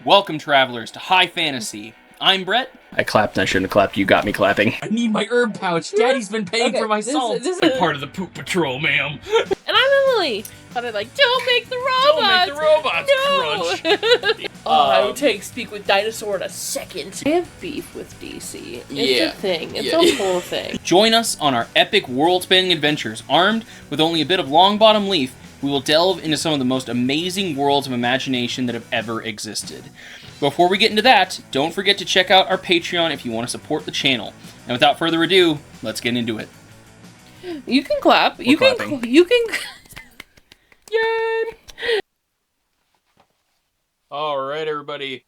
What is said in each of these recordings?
Welcome, travelers, to High Fantasy. I'm Brett. I clapped and I shouldn't have clapped. You got me clapping. I need my herb pouch. Daddy's been paying for my salt. This I'm part of the poop patrol, ma'am. And I'm Emily. But I'm like, don't make the robots. Don't make the robots crunch. I would speak with dinosaur in a second. I have beef with DC. It's a thing. It's a whole thing. Join us on our epic world-spanning adventures. Armed with only a bit of long-bottom leaf, we will delve into some of the most amazing worlds of imagination that have ever existed. Before we get into that, don't forget to check out our Patreon if you want to support the channel. And without further ado, let's get into it. You can clap. You can. Yay! Alright, everybody.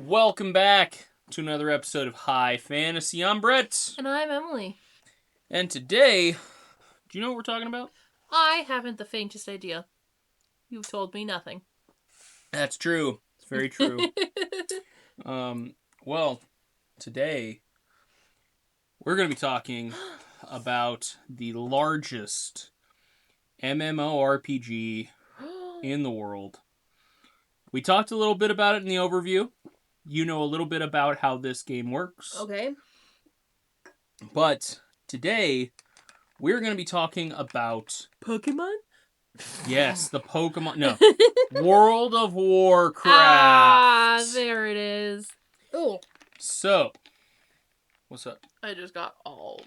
Welcome back to another episode of High Fantasy. I'm Brett. And I'm Emily. And today, do you know what we're talking about? I haven't the faintest idea. You've told me nothing. That's true. It's very true. Well, today we're going to be talking about the largest MMORPG in the world. We talked a little bit about it in the overview. You know a little bit about how this game works. Okay. But today we're going to be talking about Pokemon? Yes, the Pokemon. No. World of Warcraft. Ah, there it is. Oh. So, what's up? I just got all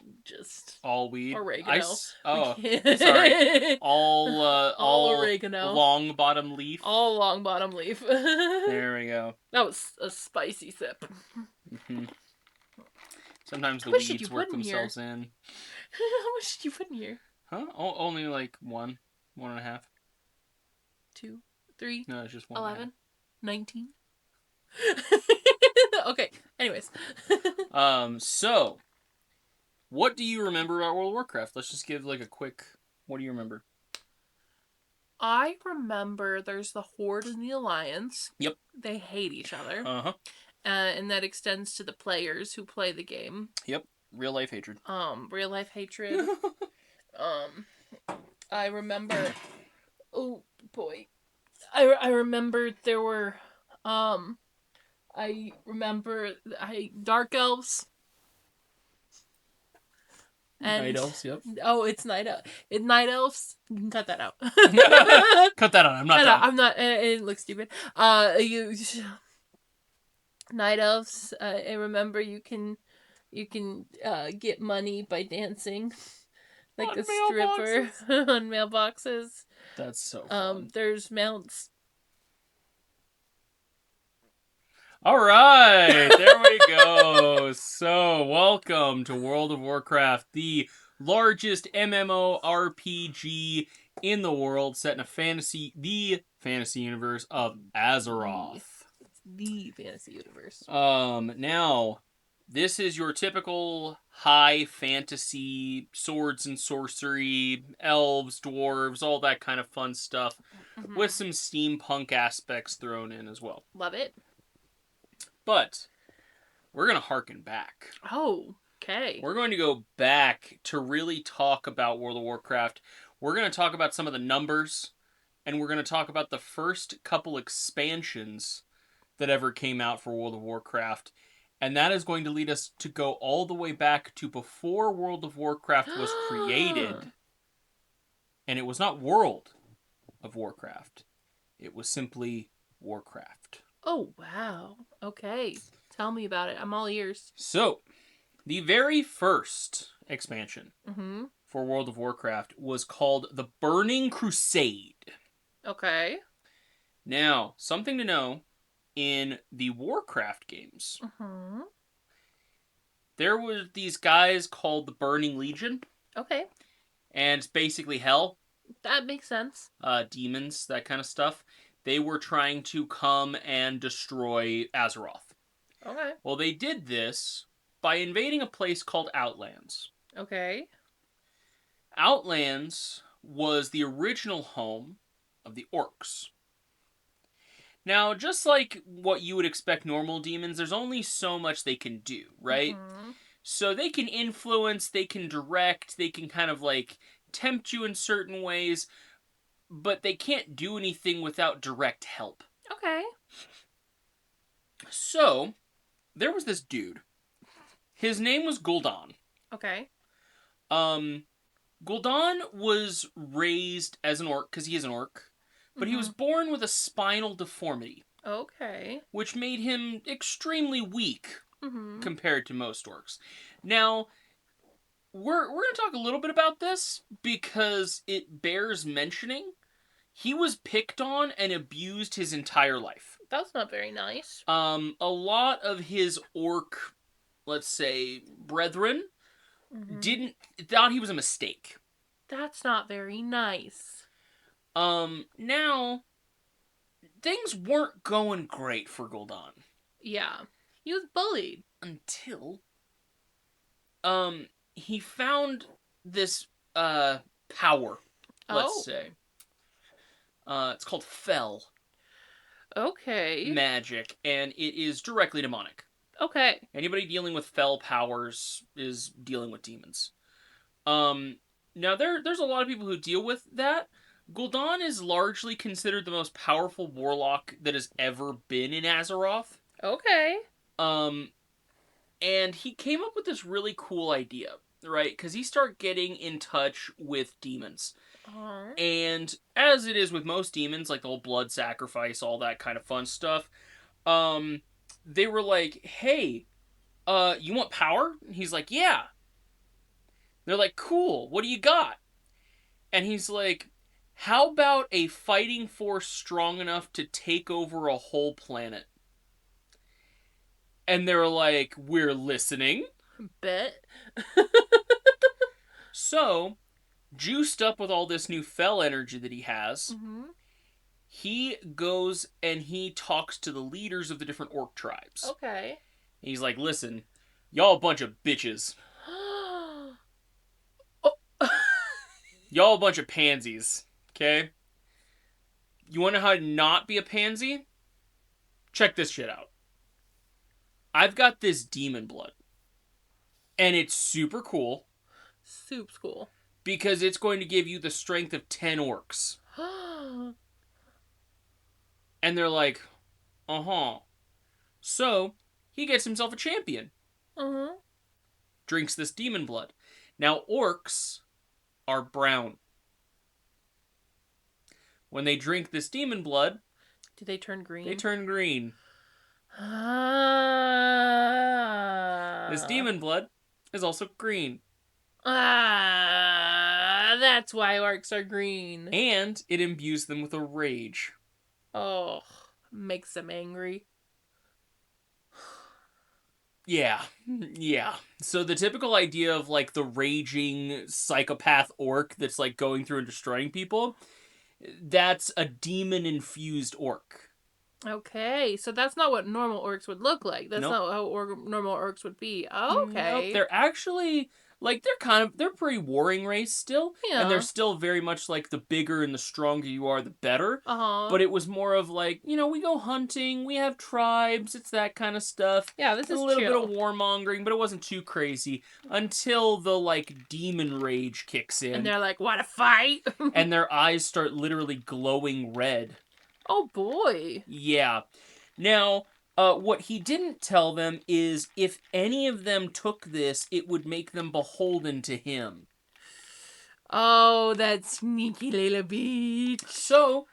weed. oregano. Sorry. All oregano. Long bottom leaf. All long bottom leaf. There we go. That was a spicy sip. Mm-hmm. Sometimes the How much did weeds you work put in themselves in. How much did you put in here? Huh? Only like 1.5. 2, 3, No, it's just 1.5. 11, 19. Okay, anyways. So, what do you remember about World of Warcraft? Let's just give like a quick, what do you remember? I remember there's the Horde and the Alliance. Yep. They hate each other. Uh-huh. And that extends to the players who play the game. Yep. Real life hatred. Real life hatred. I remember... Oh, boy. I remember there were... I remember... Dark Elves. And, Night Elves, yep. Oh, it's Night Elves. You can cut that out. Cut that out. I'm not done. I'm not... It looks stupid. Night Elves. I remember you can get money by dancing. Like On a stripper on mailboxes. That's so fun. There's mounts. All right, there we go. So, welcome to World of Warcraft, the largest MMORPG in the world, set in the fantasy universe of Azeroth. The fantasy universe. Now, this is your typical high fantasy, swords and sorcery, elves, dwarves, all that kind of fun stuff, with some steampunk aspects thrown in as well. Love it. But we're going to harken back. Oh, okay. We're going to go back to really talk about World of Warcraft. We're going to talk about some of the numbers, and we're going to talk about the first couple expansions that ever came out for World of Warcraft. And that is going to lead us to go all the way back to before World of Warcraft was created. And it was not World of Warcraft. It was simply Warcraft. Oh, wow. Okay. Tell me about it. I'm all ears. So, the very first expansion Mm-hmm. for World of Warcraft was called the Burning Crusade. Okay. Now, something to know, in the Warcraft games, there were these guys called the Burning Legion. Okay. And it's basically hell. That makes sense. Demons, that kind of stuff. They were trying to come and destroy Azeroth. Okay. Well, they did this by invading a place called Outlands. Okay. Outlands was the original home of the orcs. Now, just like what you would expect normal demons, there's only so much they can do, right? So they can influence, they can direct, they can kind of like tempt you in certain ways, but they can't do anything without direct help. Okay. So, there was this dude. His name was Gul'dan. Okay. Gul'dan was raised as an orc, because he is an orc, but he was born with a spinal deformity. Okay. Which made him extremely weak compared to most orcs. Now, we're going to talk a little bit about this because it bears mentioning. He was picked on and abused his entire life. That's not very nice. A lot of his orc, let's say, brethren, thought he was a mistake. That's not very nice. Now, things weren't going great for Gul'dan. Yeah. He was bullied. Until, he found this, power, let's say. It's called Fel. Okay. Magic, and it is directly demonic. Okay. Anybody dealing with Fel powers is dealing with demons. Now there's a lot of people who deal with that. Gul'dan is largely considered the most powerful warlock that has ever been in Azeroth. Okay. And he came up with this really cool idea, right? Because he started getting in touch with demons. And as it is with most demons, like the whole blood sacrifice, all that kind of fun stuff, they were like, hey, you want power? And he's like, yeah. They're like, cool, what do you got? And he's like, how about a fighting force strong enough to take over a whole planet? And they're like, we're listening. Bet. So, juiced up with all this new Fel energy that he has, he goes and he talks to the leaders of the different orc tribes. Okay. And he's like, listen, y'all a bunch of bitches. Y'all a bunch of pansies, okay? You want to know how to not be a pansy? Check this shit out. I've got this demon blood. And it's super cool. Soup's cool. Because it's going to give you the strength of 10 orcs. And they're like, uh-huh. So, he gets himself a champion. Drinks this demon blood. Now, orcs are brown. When they drink this demon blood... Do they turn green? They turn green. This demon blood is also green. That's why orcs are green. And it imbues them with a rage. Oh, makes them angry. Yeah. So the typical idea of, like, the raging psychopath orc that's, like, going through and destroying people, that's a demon-infused orc. Okay, so that's not what normal orcs would look like. That's not how normal orcs would be. Okay. Nope, they're actually, like, they're pretty warring race still. Yeah. And they're still very much, like, the bigger and the stronger you are, the better. But it was more of, like, you know, we go hunting, we have tribes, it's that kind of stuff. Yeah, this is a little chill. bit of warmongering, but it wasn't too crazy. Until the, like, demon rage kicks in. And they're like, wanna fight? And their eyes start literally glowing red. Oh, boy. Yeah. Now, what he didn't tell them is if any of them took this, it would make them beholden to him. Oh, that sneaky little bitch. So,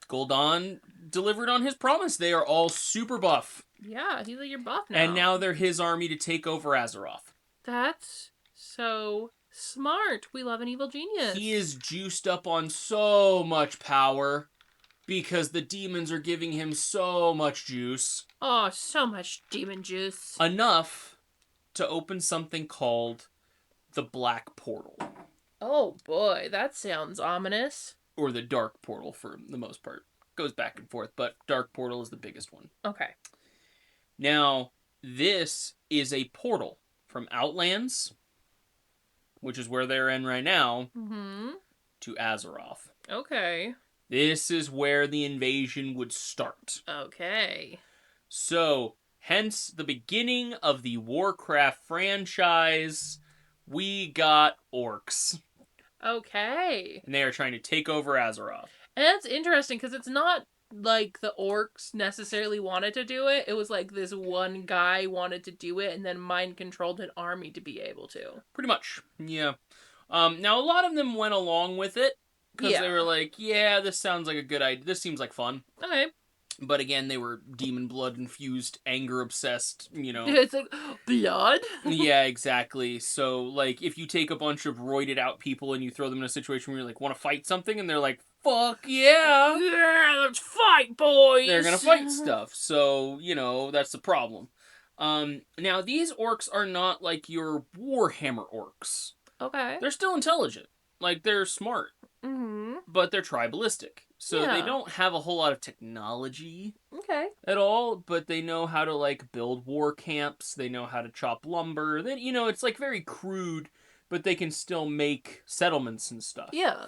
Gul'dan delivered on his promise. They are all super buff. Yeah, he's like your buff now. And now they're his army to take over Azeroth. That's so smart. We love an evil genius. He is juiced up on so much power. Because the demons are giving him so much juice. Oh, so much demon juice. Enough to open something called the Black Portal. Oh boy, that sounds ominous. Or the Dark Portal for the most part. Goes back and forth, but Dark Portal is the biggest one. Okay. Now, this is a portal from Outlands, which is where they're in right now, to Azeroth. Okay. This is where the invasion would start. Okay. So, hence the beginning of the Warcraft franchise, we got orcs. Okay. And they are trying to take over Azeroth. And that's interesting because it's not like the orcs necessarily wanted to do it. It was like this one guy wanted to do it and then mind controlled an army to be able to. Pretty much. Yeah. Now, a lot of them went along with it because they were like, yeah, this sounds like a good idea. This seems like fun. Okay. But again, they were demon blood infused, anger obsessed, It's like, blood? Yeah, exactly. So, like, if you take a bunch of roided out people and you throw them in a situation where you're like, want to fight something? And they're like, fuck yeah! Yeah, let's fight, boys! They're gonna fight stuff. So, that's the problem. Now, these orcs are not like your Warhammer orcs. Okay. They're still intelligent. Like, they're smart. Mm-hmm. But they're tribalistic. So they Yeah. don't have a whole lot of technology Okay. at all, but they know how to, like, build war camps. They know how to chop lumber. Then, it's, like, very crude, but they can still make settlements and stuff. Yeah.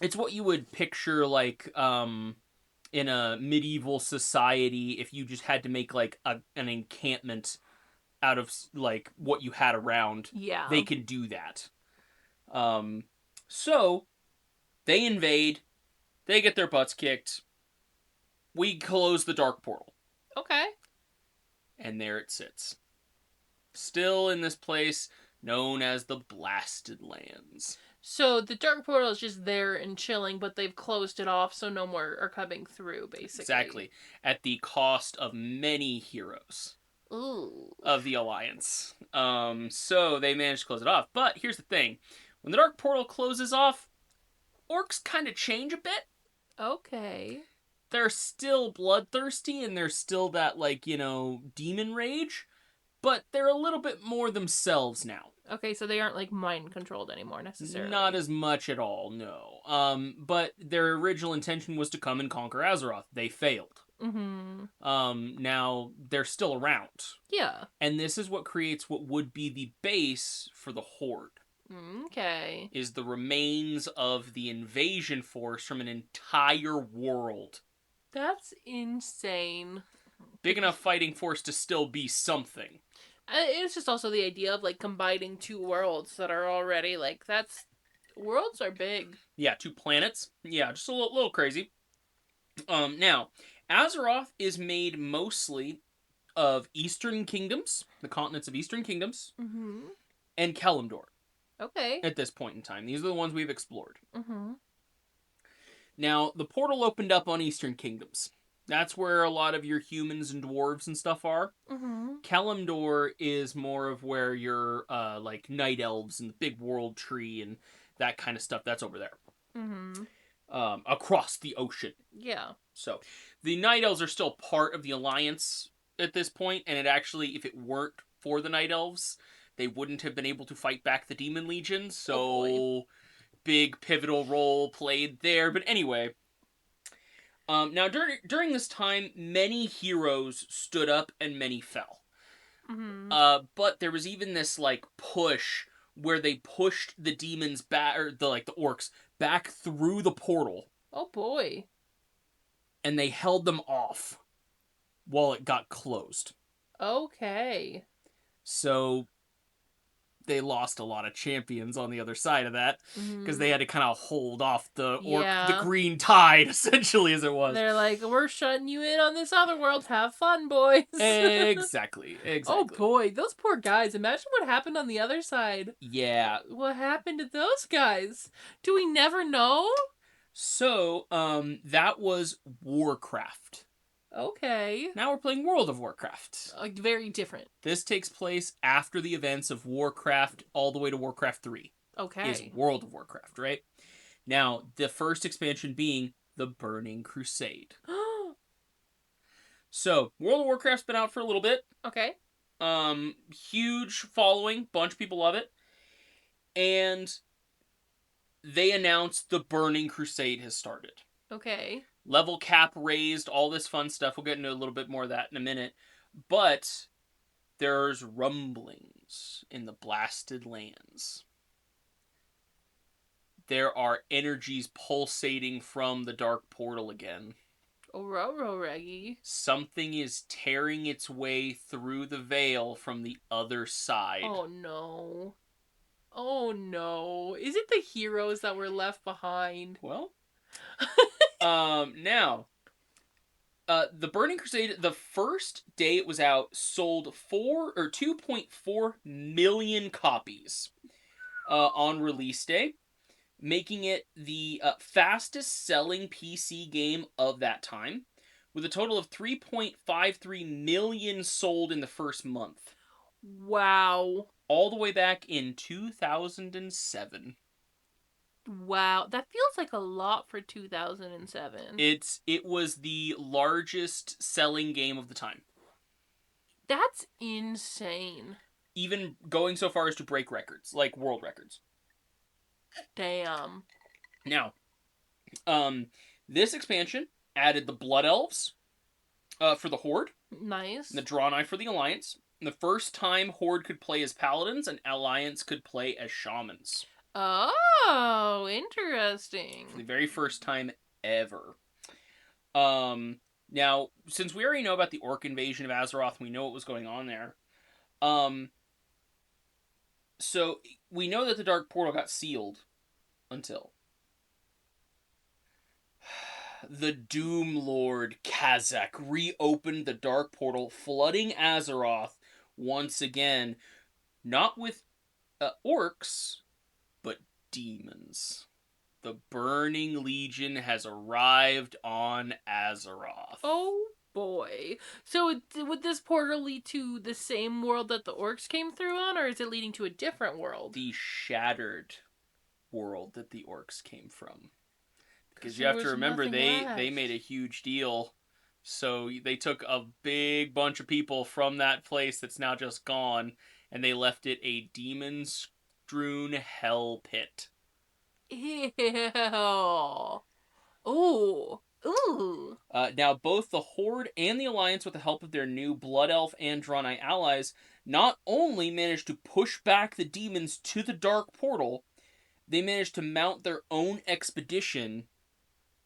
It's what you would picture, like, in a medieval society if you just had to make, like, an encampment out of, like, what you had around. Yeah. They can do that. So, they invade. They get their butts kicked. We close the dark portal. Okay. And there it sits. Still in this place known as the Blasted Lands. So the dark portal is just there and chilling, but they've closed it off so no more are coming through, basically. Exactly. At the cost of many heroes. Ooh. Of the Alliance. So they managed to close it off. But here's the thing. When the dark portal closes off, orcs kind of change a bit. Okay. They're still bloodthirsty and they're still that, like, demon rage. But they're a little bit more themselves now. Okay, so they aren't, like, mind controlled anymore, necessarily. Not as much at all, no. But their original intention was to come and conquer Azeroth. They failed. Mm-hmm. Now, they're still around. Yeah. And this is what creates what would be the base for the Horde. Okay. Is the remains of the invasion force from an entire world. That's insane. Big enough fighting force to still be something. It's just also the idea of, like, combining two worlds that are already, like, that's... Worlds are big. Yeah, 2 planets. Yeah, just a little crazy. Now, Azeroth is made mostly of Eastern Kingdoms, the continents of Eastern Kingdoms, and Kalimdor. Okay. At this point in time. These are the ones we've explored. Mm-hmm. Now, the portal opened up on Eastern Kingdoms. That's where a lot of your humans and dwarves and stuff are. Mm-hmm. Kalimdor is more of where your, like, night elves and the big world tree and that kind of stuff. That's over there. Mm-hmm. Across the ocean. Yeah. So, the night elves are still part of the Alliance at this point, and it actually, if it weren't for the night elves, they wouldn't have been able to fight back the Demon Legion, so big pivotal role played there. But anyway, now during this time, many heroes stood up and many fell. Mm-hmm. But there was even this, like, push where they pushed the demons back, or the orcs back through the portal. Oh boy. And they held them off while it got closed. Okay. So they lost a lot of champions on the other side of that because they had to kind of hold off the the green tide, essentially, as it was. They're like, we're shutting you in on this other world. Have fun, boys. Exactly. Oh boy, those poor guys. Imagine what happened on the other side. Yeah. What happened to those guys? Do we never know? So, that was Warcraft. Okay. Now we're playing World of Warcraft. Very different. This takes place after the events of Warcraft all the way to Warcraft 3. Okay. Is World of Warcraft, right? Now, the first expansion being the Burning Crusade. So, World of Warcraft's been out for a little bit. Okay. Huge following. Bunch of people love it. And they announced the Burning Crusade has started. Okay. Level cap raised, all this fun stuff. We'll get into a little bit more of that in a minute. But there's rumblings in the Blasted Lands. There are energies pulsating from the Dark Portal again. Ororo Reggie. Something is tearing its way through the veil from the other side. Oh no. Oh no. Is it the heroes that were left behind? Well, now, the Burning Crusade, the first day it was out, sold 2.4 million copies on release day, making it the fastest selling PC game of that time, with a total of 3.53 million sold in the first month. Wow. All the way back in 2007. Wow. That feels like a lot for 2007. It was the largest selling game of the time. That's insane. Even going so far as to break records, like world records. Damn. Now, this expansion added the Blood Elves for the Horde, Nice. and the Draw Knife for the Alliance. And the first time Horde could play as Paladins, and Alliance could play as Shamans. Oh, interesting. For the very first time ever. Now, since we already know about the Orc invasion of Azeroth, we know what was going on there. So we know that the Dark Portal got sealed until the Doom Lord Kazakh reopened the Dark Portal, flooding Azeroth once again, not with orcs, but demons. The Burning Legion has arrived on Azeroth. Oh boy. So would this portal lead to the same world that the orcs came through on, or is it leading to a different world? The shattered world that the orcs came from. Because you have to remember, they made a huge deal. So they took a big bunch of people from that place that's now just gone, and they left it a demon-strewn hell pit. Ew. Ooh. Ooh. Now, both the Horde and the Alliance, with the help of their new Blood Elf and Draenei allies, not only managed to push back the demons to the Dark Portal, they managed to mount their own expedition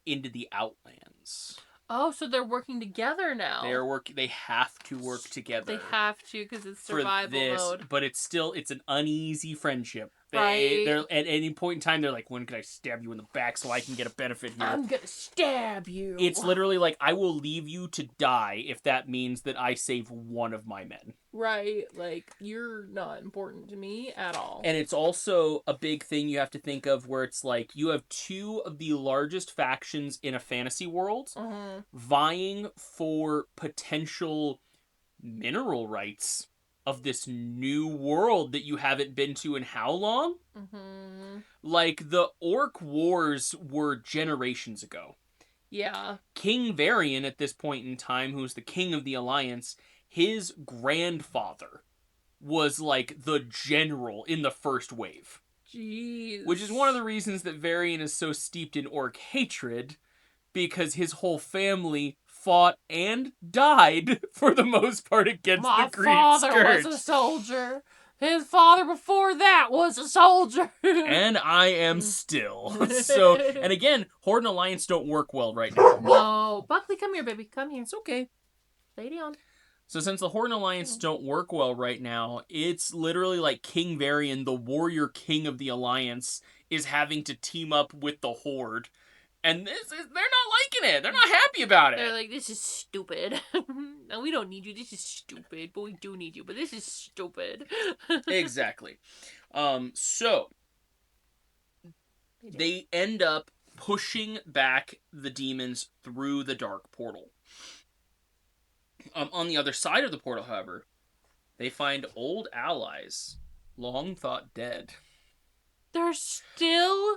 into the Outlands. Oh, so they're working together now. They have to work together. They have to, because it's survival mode. But it's an uneasy friendship. Right. They're at any point in time, they're like, when can I stab you in the back so I can get a benefit here? I'm gonna stab you. It's literally like, I will leave you to die if that means that I save one of my men. Right. Like, you're not important to me at all. And it's also a big thing you have to think of, where it's like, you have two of the largest factions in a fantasy world vying for potential mineral rights of this new world that you haven't been to in how long? Like, the Orc Wars were generations ago. Yeah. King Varian, at this point in time, who's the king of the Alliance, his grandfather was, like, the general in the first wave. Jeez. Which is one of the reasons that Varian is so steeped in orc hatred, because his whole family fought and died, for the most part, against the Green Scourge. My father was a soldier. His father before that was a soldier. And I am still. So, and again, Horde and Alliance don't work well right now. No. Buckley, come here, baby. Come here. It's okay. Lay down. So since the Horde and Alliance don't work well right now, it's literally like King Varian, the warrior king of the Alliance, is having to team up with the Horde. And they're not liking it. They're not happy about it. They're like, this is stupid. No, we don't need you. This is stupid. But we do need you. But this is stupid. Exactly. So they end up pushing back the demons through the Dark Portal. On the other side of the portal, however, they find old allies, long thought dead. They're still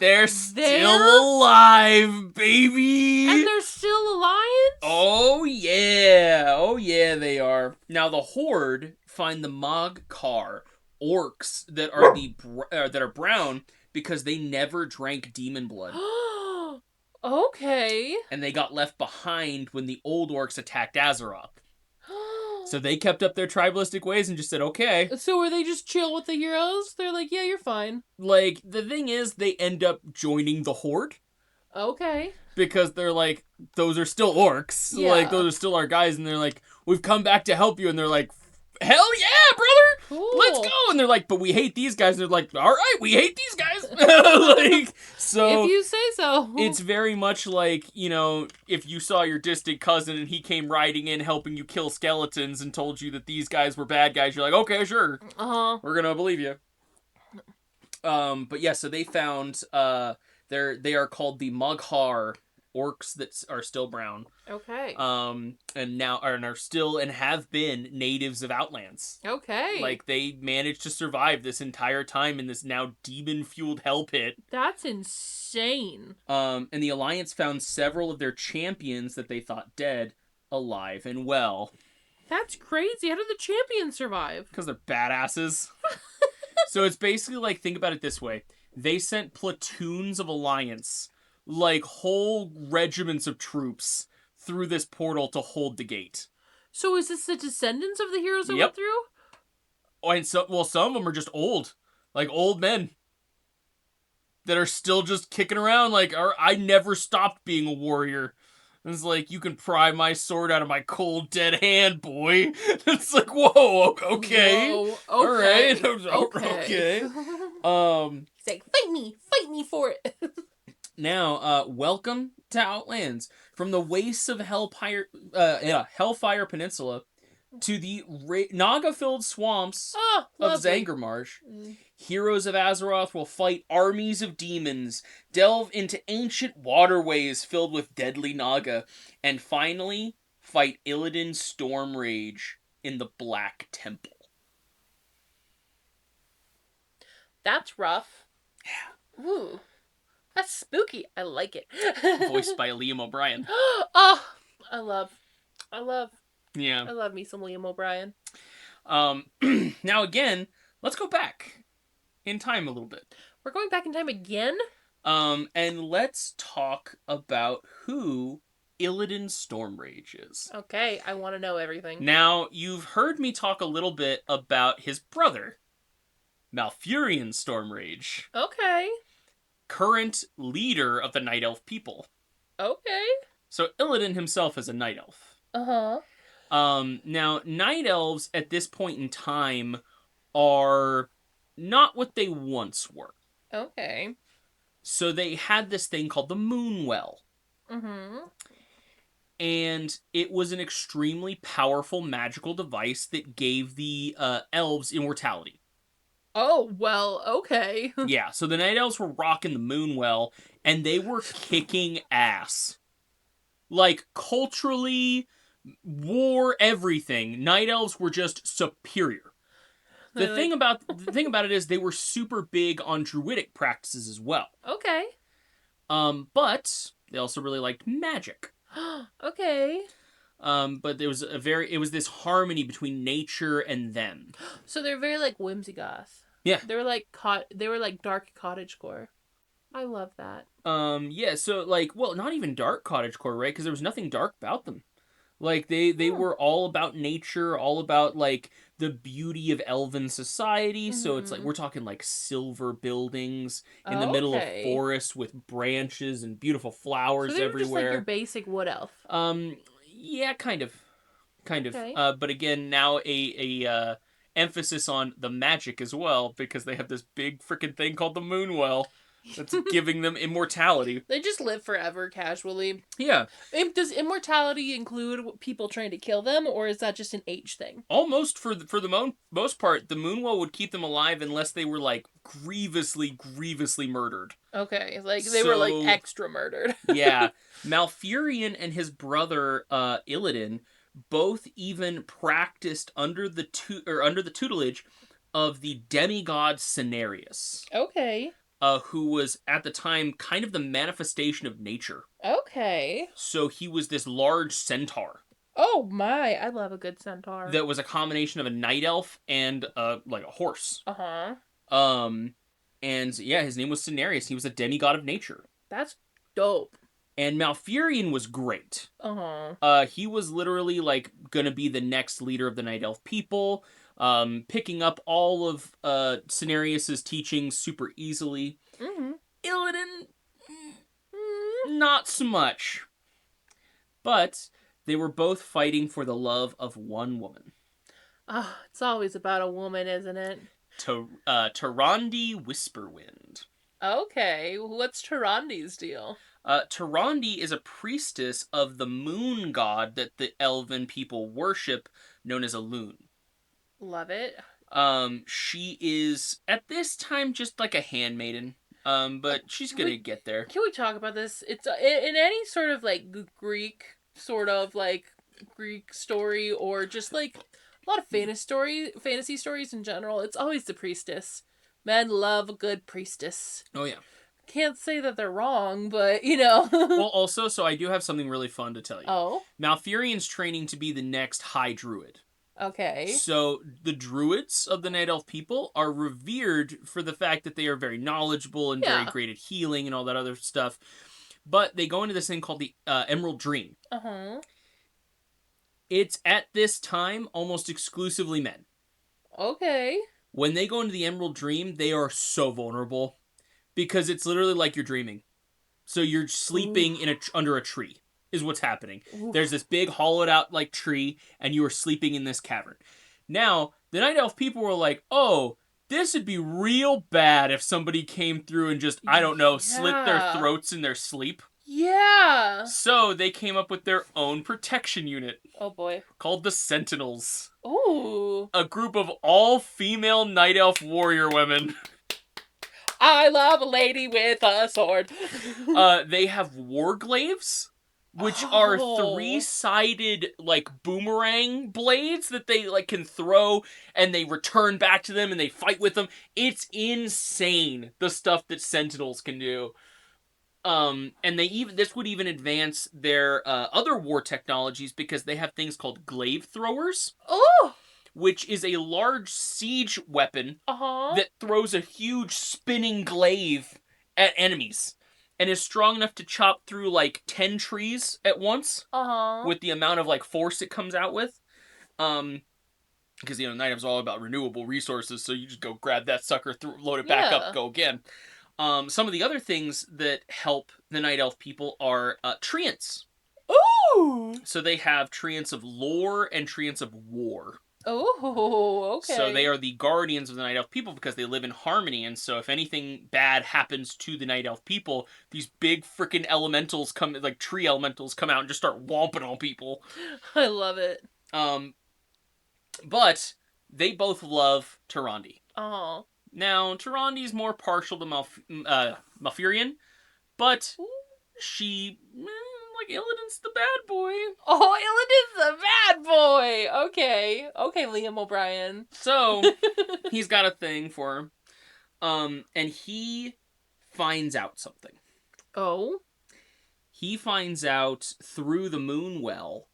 alive, baby! And they're still Alliance? Oh yeah, they are. Now the Horde find the Mogkar, orcs that are that are brown, because they never drank demon blood. Okay. And they got left behind when the old orcs attacked Azeroth. So they kept up their tribalistic ways and just said, okay. So were they just chill with the heroes? They're like, yeah, you're fine. Like, the thing is, they end up joining the Horde. Okay. Because they're like, those are still orcs. Yeah. Like, those are still our guys. And they're like, we've come back to help you. And they're like, hell yeah, brother! Cool. Let's go! And they're like, but we hate these guys. And they're like, all right, we hate these guys. Like, so If you say so. it's very much like, you know, if you saw your distant cousin and he came riding in helping you kill skeletons and told you that these guys were bad guys, you're like, okay, sure. We're gonna believe you. But yeah, so they found they are called the Mughar orcs that are still brown. Okay. And now are still and have been natives of Outlands. Okay. Like they managed to survive this entire time in this now demon-fueled hell pit. That's insane. And the Alliance found several of their champions that they thought dead alive and well. That's crazy. How did the champions survive? Because they're badasses. So it's basically like, think about it this way. They sent platoons of Alliance, like whole regiments of troops, through this portal to hold the gate. So is this the descendants of the heroes that Yep. went through? Oh, and some of them are just old. Like old men. That are still just kicking around like, I never stopped being a warrior. It's like, you can pry my sword out of my cold, dead hand, boy. It's like, whoa, okay. Whoa, okay. All right. Okay. He's like, fight me for it. Now, welcome to Outlands. From the wastes of Hellfire Peninsula to the Naga-filled swamps of Zangarmarsh, heroes of Azeroth will fight armies of demons, delve into ancient waterways filled with deadly Naga, and finally fight Illidan's storm rage in the Black Temple. That's rough. Yeah. Ooh. That's spooky. I like it. Voiced by Liam O'Brien. Oh, I love Yeah. I love me some Liam O'Brien. Now again, let's go back in time a little bit. We're going back in time again? And let's talk about who Illidan Stormrage is. Okay, I want to know everything. Now, you've heard me talk a little bit about his brother, Malfurion Stormrage. Okay. Current leader of the Night Elf people. Okay. So Illidan himself is a Night Elf. Uh-huh. Now, Night Elves at this point in time are not what they once were. Okay. So they had this thing called the Moonwell. Mm-hmm. And it was an extremely powerful magical device that gave the elves immortality. Oh, well, okay. Yeah, so the Night Elves were rocking the Moonwell, and they were kicking ass. Like, culturally, war, everything, Night Elves were just superior. The thing about it is they were super big on druidic practices as well. Okay. But they also really liked magic. Okay. But it was this harmony between nature and them. So they're very like whimsigoth. Yeah. They were like dark cottagecore. I love that. Yeah, so like, well, not even dark cottagecore, right? Because there was nothing dark about them. Like they were all about nature, all about like the beauty of elven society. Mm-hmm. So it's like we're talking like silver buildings in the middle of forests with branches and beautiful flowers so they were everywhere. Just like your basic wood elf. Yeah, kind of. Okay. But again, now a emphasis on the magic as well, because they have this big freaking thing called the Moonwell. That's giving them immortality. They just live forever casually. Yeah. Does immortality include people trying to kill them, or is that just an age thing? Almost for the most part, the Moonwell would keep them alive unless they were like grievously murdered. Okay, like they were like extra murdered. Yeah. Malfurion and his brother Illidan both even practiced under the tutelage of the demigod Cenarius. Okay. Who was at the time kind of the manifestation of nature. Okay. So he was this large centaur. Oh my, I love a good centaur. That was a combination of a night elf and like a horse. Uh-huh. And yeah, his name was Cenarius. He was a demigod of nature. That's dope. And Malfurion was great. Uh-huh. He was literally like gonna be the next leader of the night elf people. Picking up all of Cenarius's teachings super easily. Mm-hmm. Illidan, not so much. But they were both fighting for the love of one woman. Oh, it's always about a woman, isn't it? Tarandi Whisperwind. Okay, what's Tarandi's deal? Tarandi is a priestess of the moon god that the elven people worship, known as a loon. Love it. She is at this time just like a handmaiden. But she's gonna We get there. Can we talk about this? It's in any sort of like Greek sort of like Greek story or just like a lot of fantasy stories in general. It's always the priestess. Men love a good priestess. Oh yeah. Can't say that they're wrong, but you know. Well, also, so I do have something really fun to tell you. Oh, Malfurion's training to be the next High Druid. okay. So the druids of the Night Elf people are revered for the fact that they are very knowledgeable and very Yeah. great at healing and all that other stuff. But they go into this thing called the Emerald Dream. Uh-huh. It's at this time almost exclusively men. Okay. When they go into the Emerald Dream, they are so vulnerable because it's literally like you're dreaming. So you're sleeping under a tree is what's happening. Oof. There's this big hollowed out like tree and you are sleeping in this cavern. Now, the Night Elf people were like, "Oh, this would be real bad if somebody came through and just, I don't know, slit their Yeah. throats in their sleep." Yeah. So they came up with their own protection unit Oh boy. called the Sentinels, Ooh. a group of all female Night Elf warrior women. I love a lady with a sword. They have warglaives, which are Oh. 3-sided like boomerang blades that they like can throw and they return back to them and they fight with them. It's insane the stuff that Sentinels can do. And this would even advance their other war technologies because they have things called glaive throwers, Oh. which is a large siege weapon Uh-huh. that throws a huge spinning glaive at enemies and is strong enough to chop through like 10 trees at once Uh-huh. with the amount of like force it comes out with. Because Night Elf's all about renewable resources, so you just go grab that sucker, load it back Yeah. up, go again. Some of the other things that help the Night Elf people are treants. Ooh. So they have treants of lore and treants of war. Oh, okay. So they are the guardians of the Night Elf people because they live in harmony. And so if anything bad happens to the Night Elf people, these big freaking elementals come, like tree elementals, come out and just start whomping on people. I love it. But they both love Tarandi. Uh-huh. Now, Tarandi's more partial to Malfurion, but she, like, Illidan's the bad boy. Oh, Illidan's the bad boy. Okay. Okay, Liam O'Brien. So, he's got a thing for her. And he finds out something. Oh? He finds out through the Moonwell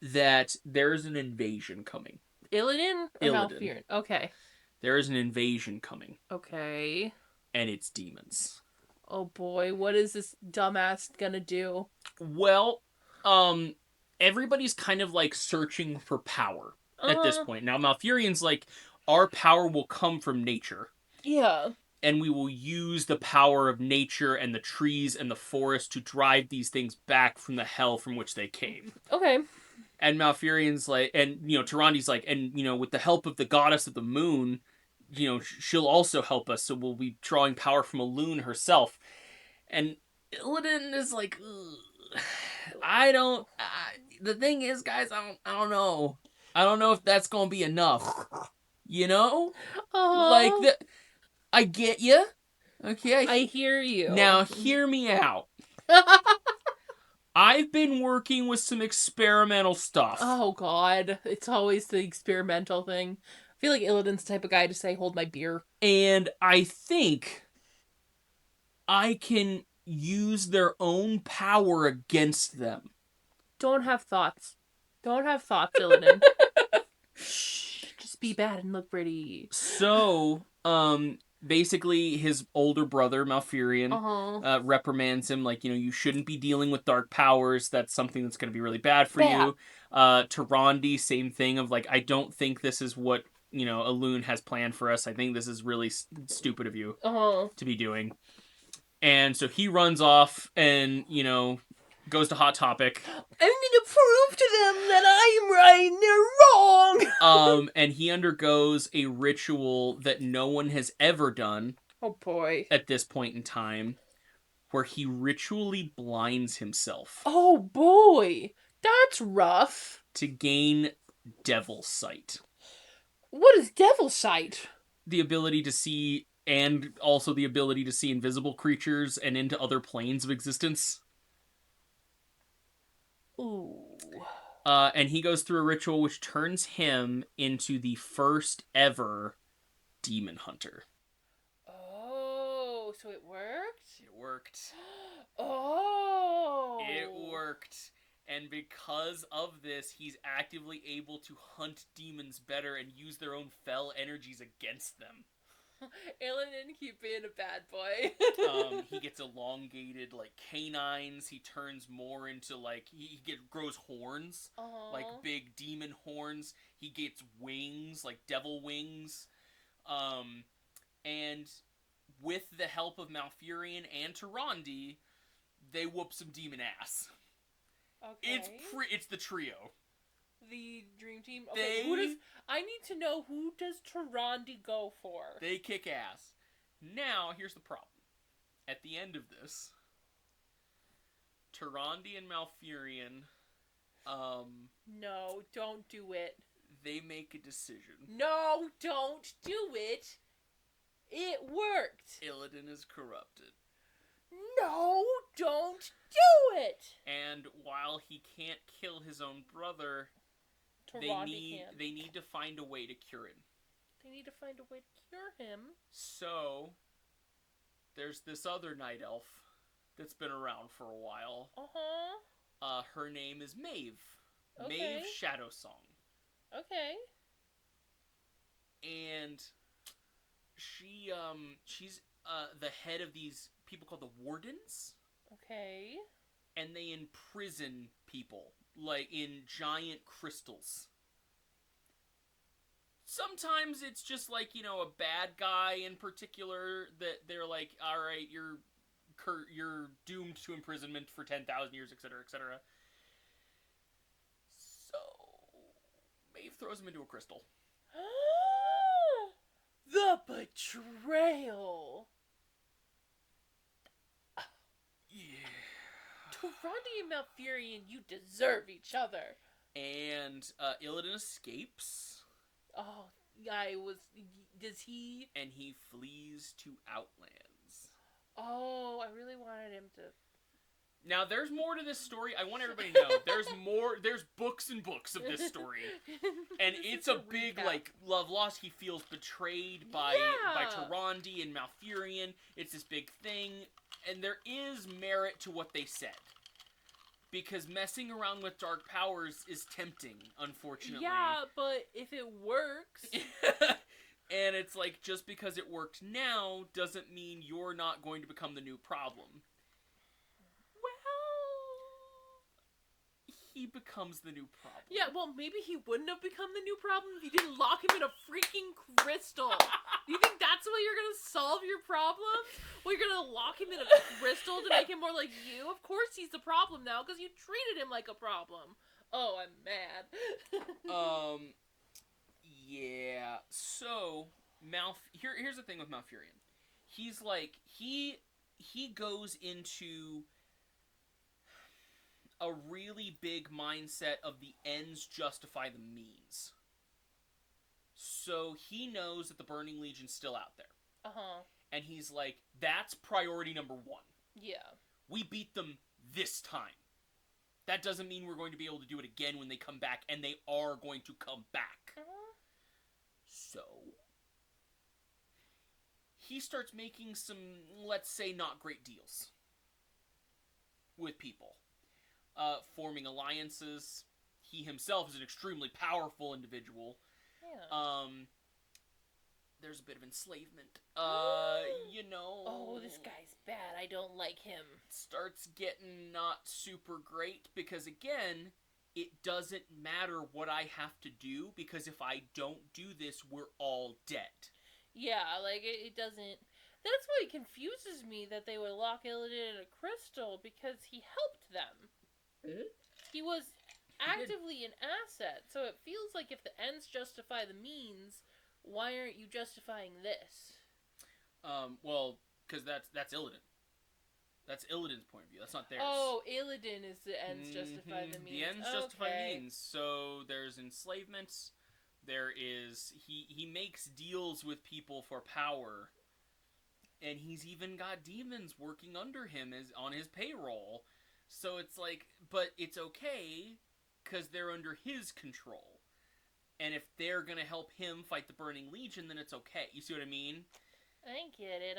that there's an invasion coming. Illidan or Illidan. Malfurion? Okay. There is an invasion coming. Okay. And it's demons. Oh boy, what is this dumbass gonna do? Well, everybody's kind of like searching for power at this point. Now, Malfurion's like, our power will come from nature. Yeah. And we will use the power of nature and the trees and the forest to drive these things back from the hell from which they came. Okay. And Malfurion's like, and, Tarandi's like, and, with the help of the goddess of the moon, she'll also help us, so we'll be drawing power from a loon herself. And Illidan is like, the thing is, guys, I don't know. I don't know if that's gonna be enough. Like, I get you. Okay. I hear you. Now, hear me out. I've been working with some experimental stuff. Oh god, it's always the experimental thing. I feel like Illidan's the type of guy to say, hold my beer. And I think I can use their own power against them. Don't have thoughts. Don't have thoughts, Illidan. Shh, just be bad and look pretty. So, basically his older brother, Malfurion, reprimands him, like, you shouldn't be dealing with dark powers. That's something that's going to be really bad for you. Tarandi, same thing of, like, I don't think this is what, a loon has planned for us. I think this is really stupid of you to be doing. And so he runs off and, goes to Hot Topic. I'm gonna prove to them that I'm right and they're wrong! And he undergoes a ritual that no one has ever done Oh boy. at this point in time, where he ritually blinds himself Oh boy. That's rough. to gain devil sight. What is devil sight? The ability to see, and also the ability to see invisible creatures and into other planes of existence. Ooh. And he goes through a ritual which turns him into the first ever demon hunter. Oh, so it worked? It worked. Oh. It worked. And because of this, he's actively able to hunt demons better and use their own fell energies against them. Illidan keep being a bad boy. He gets elongated, like, canines. He turns more into, like, grows horns, like big demon horns. He gets wings, like devil wings. And with the help of Malfurion and Tyrande, they whoop some demon ass. Okay. It's the trio. The dream team. Okay, I need to know, who does Tyrande go for? They kick ass. Now, here's the problem. At the end of this, Tyrande and Malfurion, no, don't do it. they make a decision. No, don't do it. It worked. Illidan is corrupted. No, don't do it. And while he can't kill his own brother, they need to find a way to cure him. They need to find a way to cure him. So, there's this other night elf that's been around for a while. Her name is Maeve. Okay. Maeve Shadowsong. Okay. And she's the head of these people called the Wardens. Okay. And they imprison people, like, in giant crystals. Sometimes it's just, like, you know, a bad guy in particular that they're like, alright, you're doomed to imprisonment for 10,000 years, etc., etc. So, Maeve throws him into a crystal. The betrayal. Yeah. Tyrande and Malfurion, you deserve each other. And Illidan escapes. Oh, does he? And he flees to Outlands. Oh, I really wanted him to. Now, there's more to this story. I want everybody to know. There's books and books of this story. And it's a big, like, love loss. He feels betrayed by Tyrande and Malfurion. It's this big thing. And there is merit to what they said. Because messing around with dark powers is tempting, unfortunately. Yeah, but if it works... And it's like, just because it worked now doesn't mean you're not going to become the new problem. He becomes the new problem. Yeah, well, maybe he wouldn't have become the new problem if you didn't lock him in a freaking crystal. Do you think that's the way you're gonna solve your problems? Well, you're gonna lock him in a crystal to make him more like you? Of course he's the problem now, because you treated him like a problem. Oh, I'm mad. Yeah. So, here's the thing with Malfurion. He's like, he goes into a really big mindset of the ends justify the means. So he knows that the Burning Legion's still out there. And he's like, that's priority number 1. Yeah. We beat them this time. That doesn't mean we're going to be able to do it again when they come back, and they are going to come back. So, he starts making some, let's say, not great deals with people. Forming alliances. He himself is an extremely powerful individual. Yeah. There's a bit of enslavement. You know... Oh, this guy's bad. I don't like him. Starts getting not super great, because again, it doesn't matter what I have to do, because if I don't do this, we're all dead. Yeah, like, it doesn't... That's why it confuses me that they would lock Illidan in a crystal, because he helped them. He was actively an asset. So it feels like if the ends justify the means, why aren't you justifying this? Well, because that's Illidan. That's Illidan's point of view. That's not theirs. Oh, Illidan is the ends justify the means. The ends justify means. So there's enslavement. There is he makes deals with people for power, and he's even got demons working under him as on his payroll. So it's like, but it's okay because they're under his control. And if they're gonna help him fight the Burning Legion, then it's okay. You see what I mean? I get it.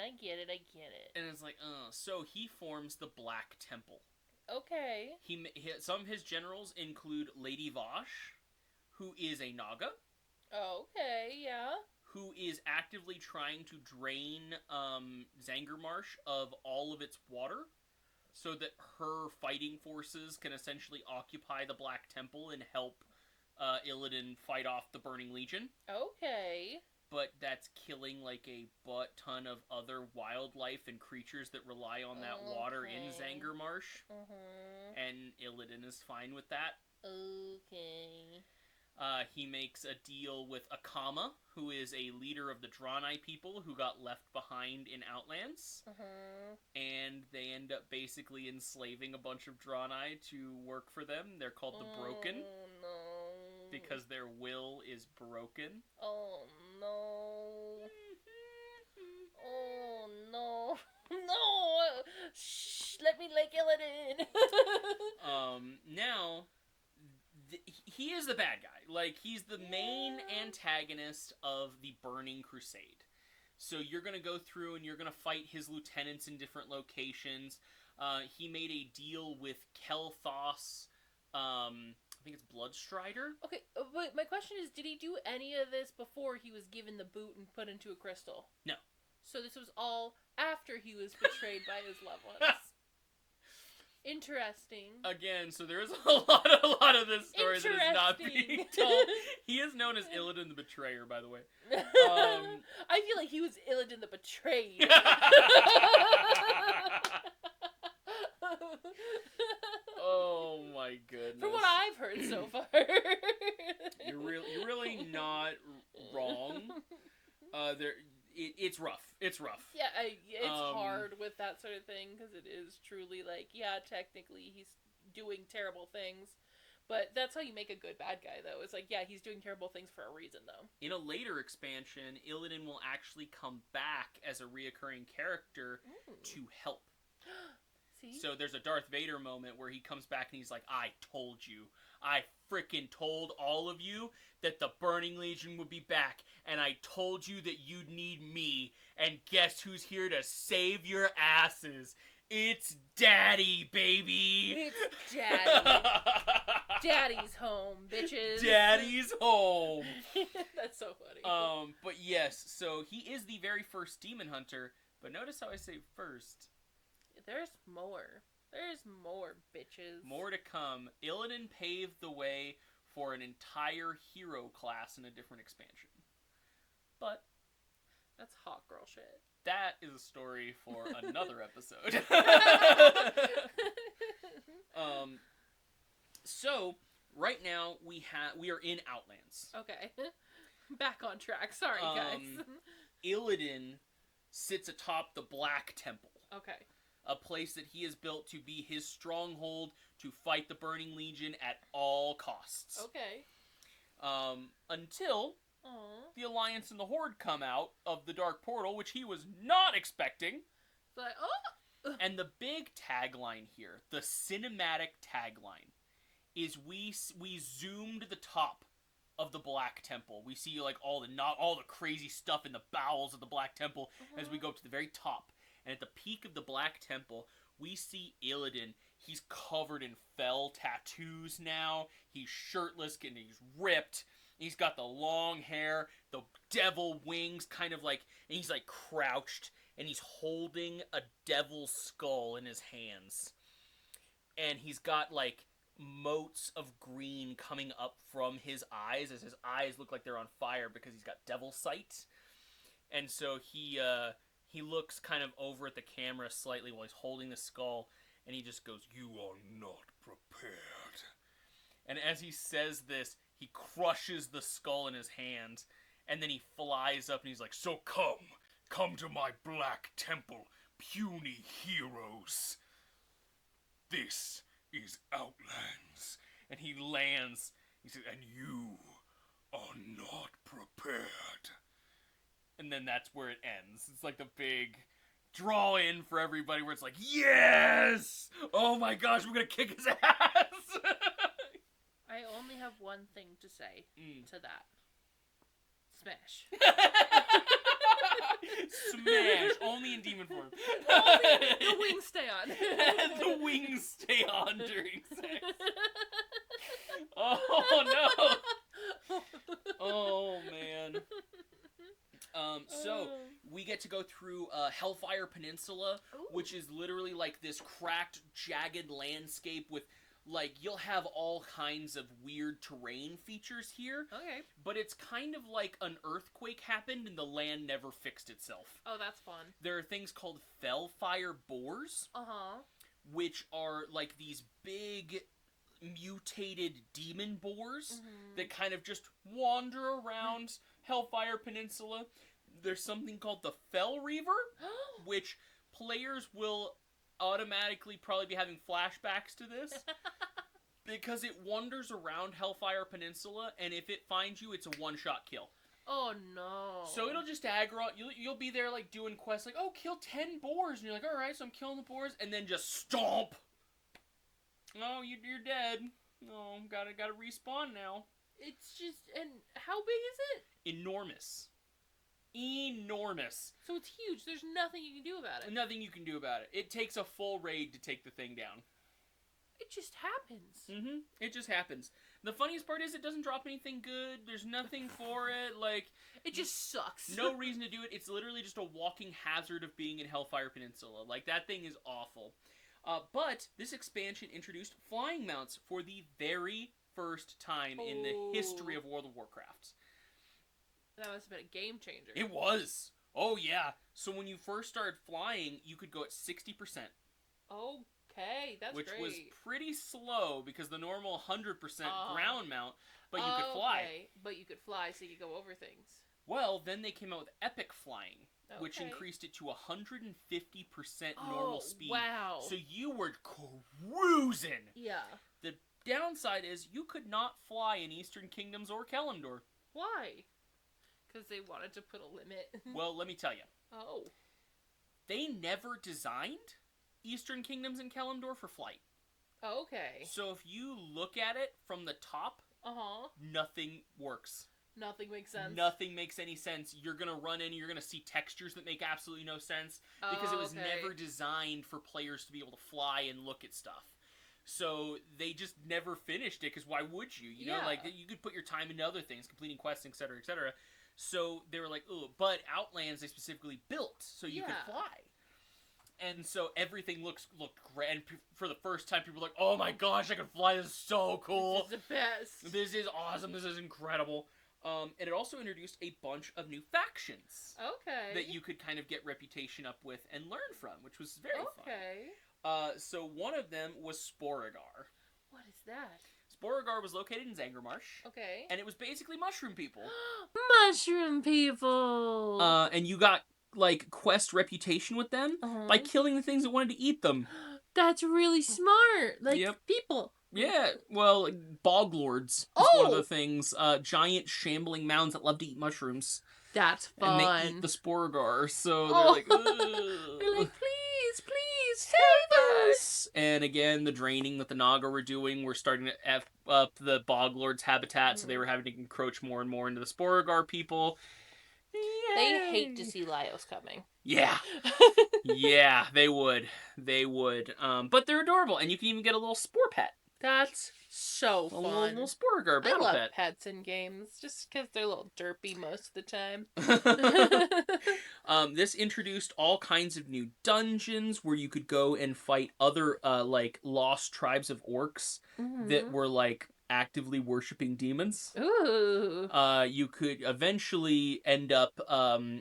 And it's like, so he forms the Black Temple. Okay. Some of his generals include Lady Vosh, who is a Naga. Okay, yeah. Who is actively trying to drain Zangarmarsh of all of its water, so that her fighting forces can essentially occupy the Black Temple and help Illidan fight off the Burning Legion. Okay. But that's killing like a butt ton of other wildlife and creatures that rely on that water in Zangarmarsh. And Illidan is fine with that. Okay. He makes a deal with Akama, who is a leader of the Draenei people who got left behind in Outlands. And they end up basically enslaving a bunch of Draenei to work for them. They're called the Broken. Oh, no. Because their will is broken. Oh, no. Oh, no. No! Shh! Let me like Illidan! Now... he is the bad guy. Like, he's the main antagonist of the Burning Crusade. So you're going to go through and you're going to fight his lieutenants in different locations. He made a deal with Kel'Thas, I think it's Bloodstrider. Okay, but my question is, did he do any of this before he was given the boot and put into a crystal? No. So this was all after he was betrayed by his loved ones. Interesting. Again, so there is a lot of this story that is not being told. He is known as Illidan the Betrayer, by the way. I feel like he was Illidan the Betrayed. Oh my goodness. From what I've heard so far. You're really not wrong. It's rough. It's rough. Yeah, it's hard with that sort of thing, because it is truly like, yeah, technically he's doing terrible things, but that's how you make a good bad guy, though. It's like, yeah, he's doing terrible things for a reason, though. In a later expansion, Illidan will actually come back as a reoccurring character to help. See? So there's a Darth Vader moment where he comes back and he's like, I told you. I frickin' told all of you that the Burning Legion would be back, and I told you that you'd need me, and guess who's here to save your asses? It's Daddy, baby! It's Daddy. Daddy's home, bitches. Daddy's home. That's so funny. But yes, so he is the very first demon hunter, but notice how I say first. There's more. There's more, bitches. More to come. Illidan paved the way for an entire hero class in a different expansion. But that's hot girl shit. That is a story for another episode. So right now we are in Outlands. Okay. Back on track. Sorry, guys. Illidan sits atop the Black Temple. Okay. A place that he has built to be his stronghold to fight the Burning Legion at all costs. Okay. Until the Alliance and the Horde come out of the Dark Portal, which he was not expecting. But, And the big tagline here, the cinematic tagline, is we zoomed the top of the Black Temple. We see like all the crazy stuff in the bowels of the Black Temple as we go up to the very top. And at the peak of the Black Temple, we see Illidan. He's covered in fell tattoos now. He's shirtless and he's ripped. He's got the long hair, the devil wings, kind of like, and he's like crouched, and he's holding a devil's skull in his hands. And he's got like motes of green coming up from his eyes, as his eyes look like they're on fire because he's got devil sight. And so he looks kind of over at the camera slightly while he's holding the skull, and he just goes, "You are not prepared." And as he says this, he crushes the skull in his hands, and then he flies up and he's like, "So come to my black temple, puny heroes. This is Outlands." And he lands, he says, "And you are not prepared." And then that's where it ends. It's like the big draw in for everybody where it's like, yes! Oh my gosh, we're gonna kick his ass! I only have one thing to say to that. Smash. Smash! Only in demon form. Only the wings stay on. The wings stay on during sex. Oh no! Oh man. So we get to go through Hellfire Peninsula, which is literally like this cracked, jagged landscape with, like, you'll have all kinds of weird terrain features here. Okay. But it's kind of like an earthquake happened and the land never fixed itself. Oh, that's fun. There are things called Fellfire Boars, which are like these big mutated demon boars that kind of just wander around Hellfire Peninsula. There's something called the Fell Reaver, which players will automatically probably be having flashbacks to this because it wanders around Hellfire Peninsula, and if it finds you, it's a one-shot kill. Oh no. So it'll just aggro. You'll be there like doing quests like, oh, kill 10 boars, and you're like, all right, so I'm killing the boars, and then just stomp. Oh, you're dead. Oh, gotta respawn now. It's just, and how big is it? Enormous. So it's huge. There's nothing you can do about it. Nothing you can do about it. It takes a full raid to take the thing down. It just happens. It just happens. The funniest part is it doesn't drop anything good. There's nothing for it. Like, it just sucks. No reason to do it. It's literally just a walking hazard of being in Hellfire Peninsula. Like, that thing is awful. But this expansion introduced flying mounts for the very first time in the history of World of Warcraft. That must have been a game changer. It was. Oh, yeah. So when you first started flying, you could go at 60%. Okay, that's which great. Was pretty slow because the normal 100% ground mount, but you could fly. Okay, but you could fly, so you could go over things. Well, then they came out with epic flying, which increased it to 150% normal speed. Wow. So you were cruising. Yeah. The downside is you could not fly in Eastern Kingdoms or Kalimdor. Why? Because they wanted to put a limit. Well, let me tell you. Oh. They never designed Eastern Kingdoms and Kalimdor for flight. Okay. So if you look at it from the top, nothing works. Nothing makes sense. Nothing makes any sense. You're going to run in, you're going to see textures that make absolutely no sense because it was never designed for players to be able to fly and look at stuff. So they just never finished it because why would you? You know, like, you could put your time into other things, completing quests, etc., etc. So they were like, oh, but Outlands they specifically built so you could fly. And so everything looked great. And for the first time, people were like, oh my gosh, I can fly. This is so cool. This is the best. This is awesome. This is incredible. And it also introduced a bunch of new factions. Okay. That you could kind of get reputation up with and learn from, which was very fun. So one of them was Sporagar. What is that? Sporagar was located in Zangarmarsh. Okay. And it was basically mushroom people. Mushroom people! And you got, like, quest reputation with them by killing the things that wanted to eat them. That's really smart. Like, people. Yeah, well, like, bog lords is one of the things. Giant shambling mounds that love to eat mushrooms. That's fun. And they eat the Sporagar, so they're like, ugh. They're like, please, save us! And again, the draining that the Naga were doing were starting to F up the bog lords' habitat, so they were having to encroach more and more into the Sporagar people. Yay. They hate to see Laios coming. Yeah. Yeah, they would. They would. But they're adorable, and you can even get a little spore pet. That's so fun. A little Sporagar battle I love pet. pets in games, just because they're a little derpy most of the time. This introduced all kinds of new dungeons where you could go and fight other, like, lost tribes of orcs that were, like, actively worshipping demons. Ooh. You could eventually end up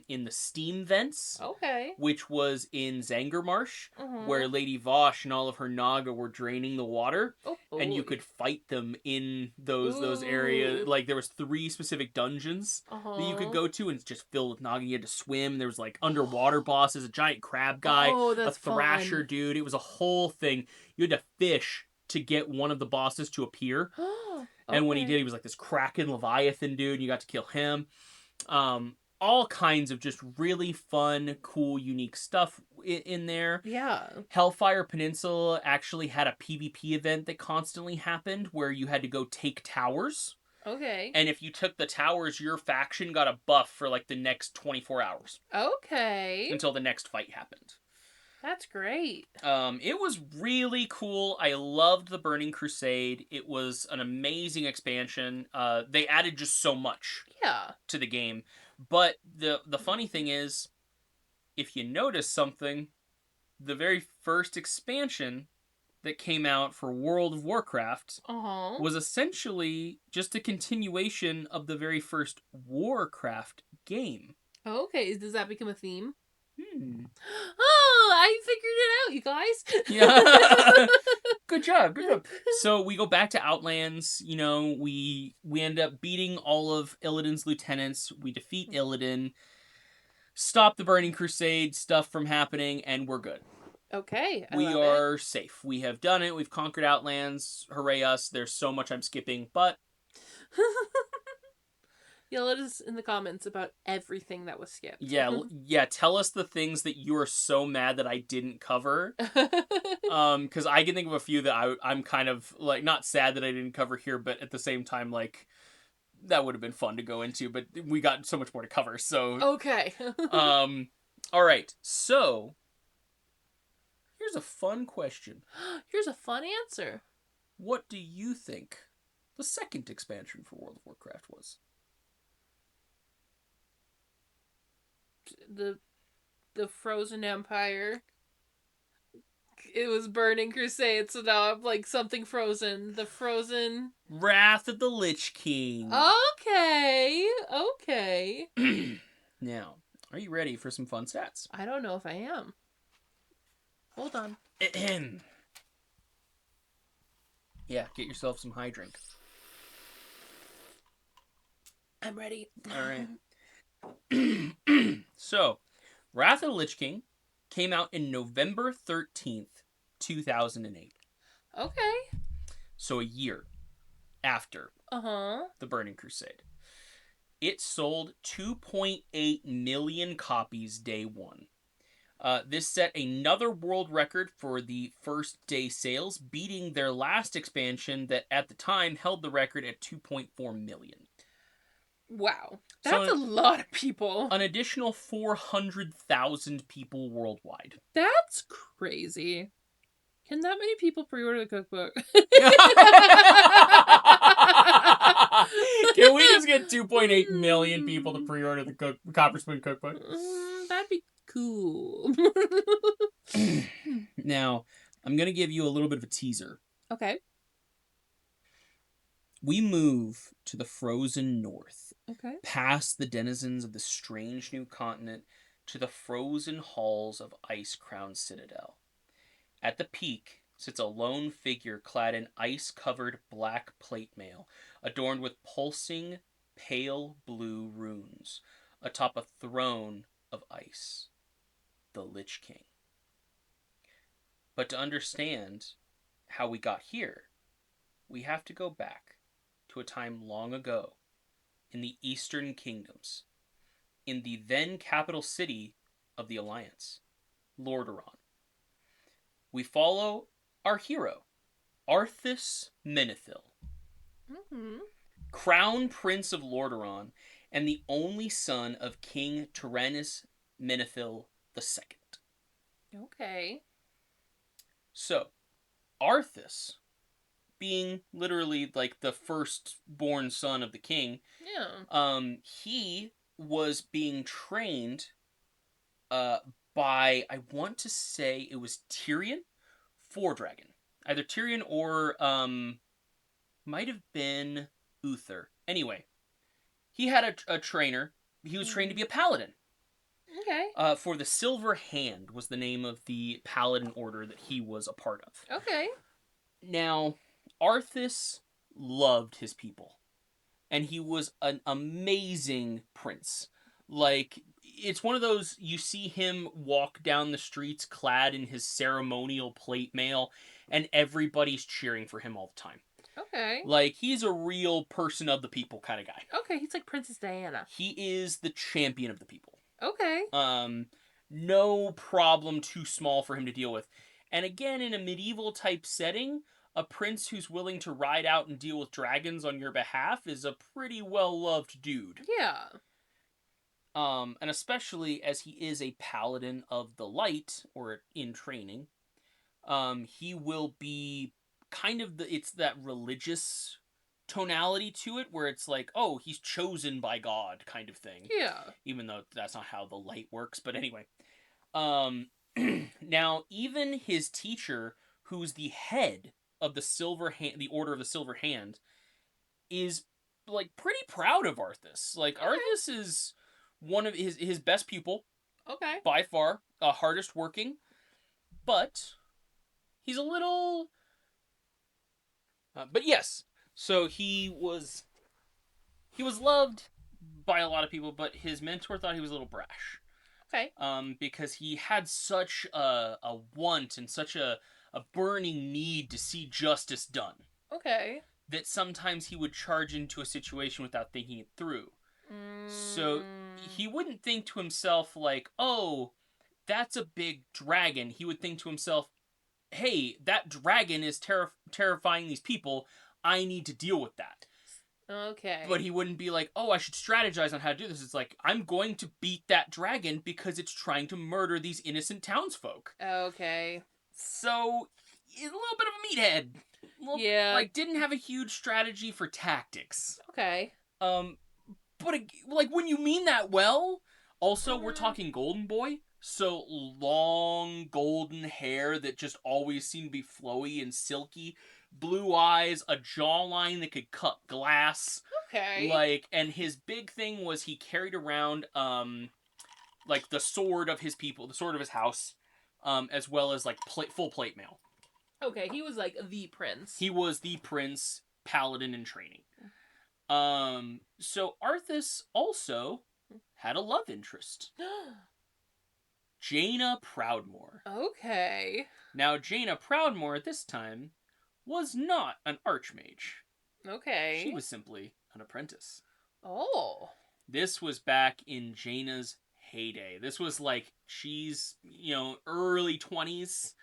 in the steam vents, Okay. which was in Zangarmarsh, where Uh-huh. Lady Vosh and all of her Naga were draining the water, Oh and you boy. could fight them in those areas. Ooh. Like there was 3 specific dungeons that you could Uh-huh. go to, and it's just filled with Naga. You had to swim. There was like underwater bosses, a giant crab guy, Oh, a that's thrasher fun. dude. It was a whole thing. You had to fish to get one of the bosses to appear. And when he did, Okay. he was like this Kraken Leviathan dude, and you got to kill him. All kinds of just really fun, cool, unique stuff in there. Yeah. Hellfire Peninsula actually had a PvP event that constantly happened where you had to go take towers. Okay. And if you took the towers, your faction got a buff for like the next 24 hours Okay. until the next fight happened. That's great. It was really cool. I loved the Burning Crusade. It was an amazing expansion. They added just so much Yeah. to the game. But the funny thing is, if you notice something, the very first expansion that came out for World of Warcraft Uh-huh. was essentially just a continuation of the very first Warcraft game. Okay. Does that become a theme? Hmm. Oh, I figured it out, you guys. Yeah. Good job. Good job. So we go back to Outlands. You know, we end up beating all of Illidan's lieutenants. We defeat Illidan, stop the Burning Crusade stuff from happening, and we're good. Okay, I We love it. are safe. We have done it. We've conquered Outlands. Hooray us. There's so much I'm skipping, but Yeah, let us in the comments about everything that was skipped. yeah, tell us the things that you are so mad that I didn't cover. Because I can think of a few that I'm kind of like not sad that I didn't cover here, but at the same time, like that would have been fun to go into, but we got so much more to cover. So, Okay. all right. So here's a fun question: Here's a fun answer. what do you think the second expansion for World of Warcraft was? The Frozen Empire. It was Burning Crusade, so now I'm like something frozen. The frozen. Wrath of the Lich King. Okay. Okay. Now, are you ready for some fun stats? I don't know if I am. Hold on. Yeah, get yourself some high drink. I'm ready. All right. So, Wrath of the Lich King came out in November 13th, 2008. Okay. So a year after Uh-huh. the Burning Crusade. It sold 2.8 million copies day one. This set another world record for the first day sales, beating their last expansion that at the time held the record at 2.4 million. Wow. That's a lot of people. An additional 400,000 people worldwide. That's crazy. Can that many people pre-order the cookbook? Can we just get 2.8 million people to pre-order the Copper Spoon cookbook? That'd be cool. Now, I'm going to give you a little bit of a teaser. Okay. We move to the frozen north, Okay. past the denizens of the strange new continent, to the frozen halls of Ice-Crown Citadel. At the peak sits a lone figure clad in ice-covered black plate mail, adorned with pulsing, pale blue runes, atop a throne of ice. The Lich King. But to understand how we got here, we have to go back to a time long ago in the Eastern Kingdoms, in the then capital city of the Alliance, Lordaeron. We follow our hero, Arthas Menethil, Mm-hmm. Crown Prince of Lordaeron and the only son of King Tyrannus Menethil II. Okay. So, Arthas, being literally like the firstborn son of the king, he was being trained by, I want to say it was Tyrion Fordragon. Either Tyrion or Might have been Uther. Anyway, he had a trainer. He was trained to Mm. be a paladin. Okay. For the Silver Hand was the name of the paladin order that he was a part of. Okay. Now, Arthas loved his people, and he was an amazing prince. Like, it's one of those, you see him walk down the streets clad in his ceremonial plate mail, and everybody's cheering for him all the time. Okay. Like, he's a real person of the people kind of guy. Okay, he's like Princess Diana. He is the champion of the people. Okay. No problem too small for him to deal with. And again, in a medieval type setting, a prince who's willing to ride out and deal with dragons on your behalf is a pretty well loved dude. Yeah. And especially as he is a paladin of the light, or in training, he will be kind of it's that religious tonality to it where it's like, oh, he's chosen by God kind of thing. Yeah. Even though that's not how the light works, but anyway. Now, even his teacher, who's the head of the Silver Hand, the Order of the Silver Hand, is like pretty proud of Arthas. Like, Okay. Arthas is one of his best pupil Okay. by far, hardest working, but he's a little. But yes, so he was loved by a lot of people, but his mentor thought he was a little brash. Okay. Because he had such a want and such a burning need to see justice done Okay. that sometimes he would charge into a situation without thinking it through. So he wouldn't think to himself like, oh, that's a big dragon. He would think to himself, hey, that dragon is terrifying these people. I need to deal with that. Okay. But he wouldn't be like, oh, I should strategize on how to do this. It's like, I'm going to beat that dragon because it's trying to murder these innocent townsfolk. Okay. So, he's a little bit of a meathead. Yeah. Like, didn't have a huge strategy for tactics. Okay. But, like, when you mean that well, also, we're talking Golden Boy. So, long golden hair that just always seemed to be flowy and silky. Blue eyes, a jawline that could cut glass. Okay. Like, and his big thing was he carried around, like, the sword of his people, the sword of his house, as well as, like, full plate mail. Okay, he was like the prince. He was the prince paladin in training. So Arthas also had a love interest. Jaina Proudmoore. Okay. Now, Jaina Proudmoore at this time was not an archmage. Okay. She was simply an apprentice. Oh. This was back in Jaina's heyday. This was like, she's, early 20s.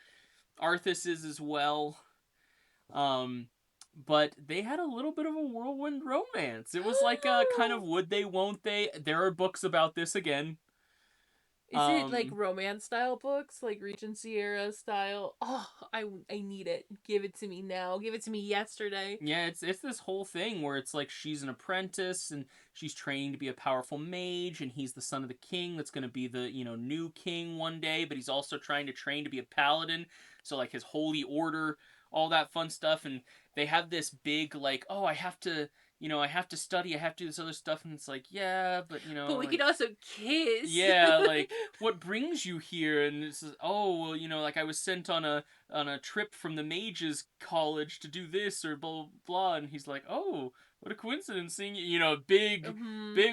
Arthas is as well. But they had a little bit of a whirlwind romance. It was like a kind of would they, won't they. There are books about this again. Is it like romance style books, like Regency era style? Oh, I need it. Give it to me now. Give it to me yesterday. Yeah, it's this whole thing where it's like she's an apprentice and she's training to be a powerful mage, and he's the son of the king that's going to be the new king one day, but he's also trying to train to be a paladin. So like his holy order, all that fun stuff, and they have this big like, oh, I have to study, I have to do this other stuff, and it's like, yeah, but But we like, could also kiss. yeah, like, what brings you here? And it's, oh, well, like, I was sent on a trip from the mages college to do this, or blah, blah, blah, and he's like, oh, what a coincidence seeing you, big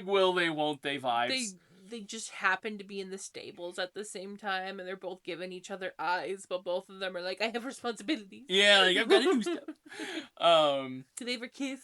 will they, won't they vibes. They just happen to be in the stables at the same time, and they're both giving each other eyes, but both of them are like, I have responsibilities. Yeah, like, I've got to do stuff. Did they ever kiss?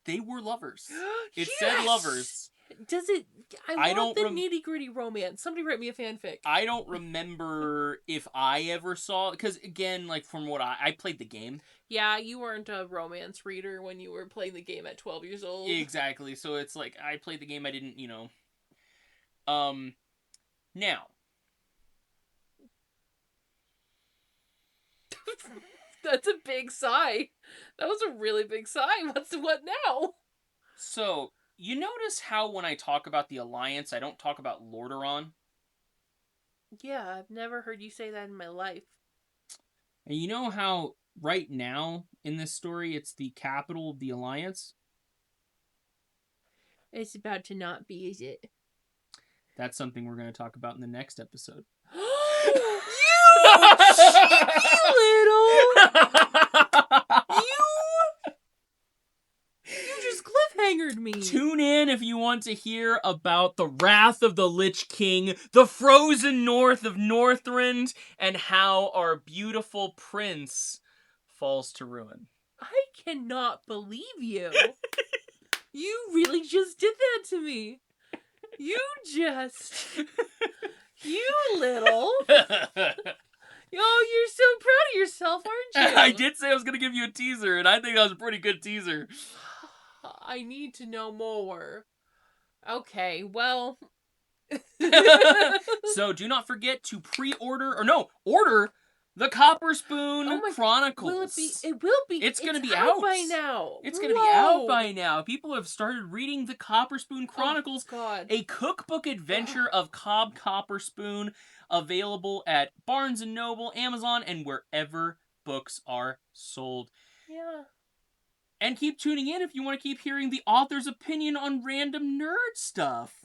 They were lovers. It Yes! said lovers. Does it? I want don't the nitty gritty romance. Somebody write me a fanfic. I don't remember if I ever saw, because again, like, from what I played the game. Yeah, you weren't a romance reader when you were playing the game at 12 years old. Exactly. So it's like, I played the game, I didn't, Now. That's a big sigh. That was a really big sigh. What now? So, you notice how when I talk about the Alliance, I don't talk about Lordaeron? Yeah, I've never heard you say that in my life. And you know how right now in this story, it's the capital of the Alliance. It's about to not be, is it? That's something we're going to talk about in the next episode. You cheeky little... You just cliffhangered me. Tune in if you want to hear about the wrath of the Lich King, the frozen north of Northrend, and how our beautiful prince falls to ruin. I cannot believe you. You really just did that to me. You little... Oh, you're so proud of yourself, aren't you? I did say I was going to give you a teaser, and I think that was a pretty good teaser. I need to know more. Okay, well... So do not forget to order the Copper Spoon Chronicles. Will it be? It will be. It's going to be out by now. It's going to be out by now. People have started reading the Copper Spoon Chronicles. Oh, God. A cookbook adventure of Cobb Copper Spoon, available at Barnes & Noble, Amazon, and wherever books are sold. Yeah. And keep tuning in if you want to keep hearing the author's opinion on random nerd stuff.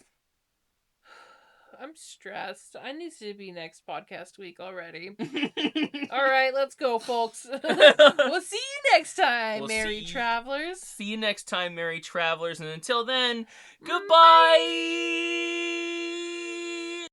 I'm stressed. I need to be next podcast week already. All right, let's go, folks. We'll see you next time, merry travelers. See you next time, merry travelers. And until then, goodbye!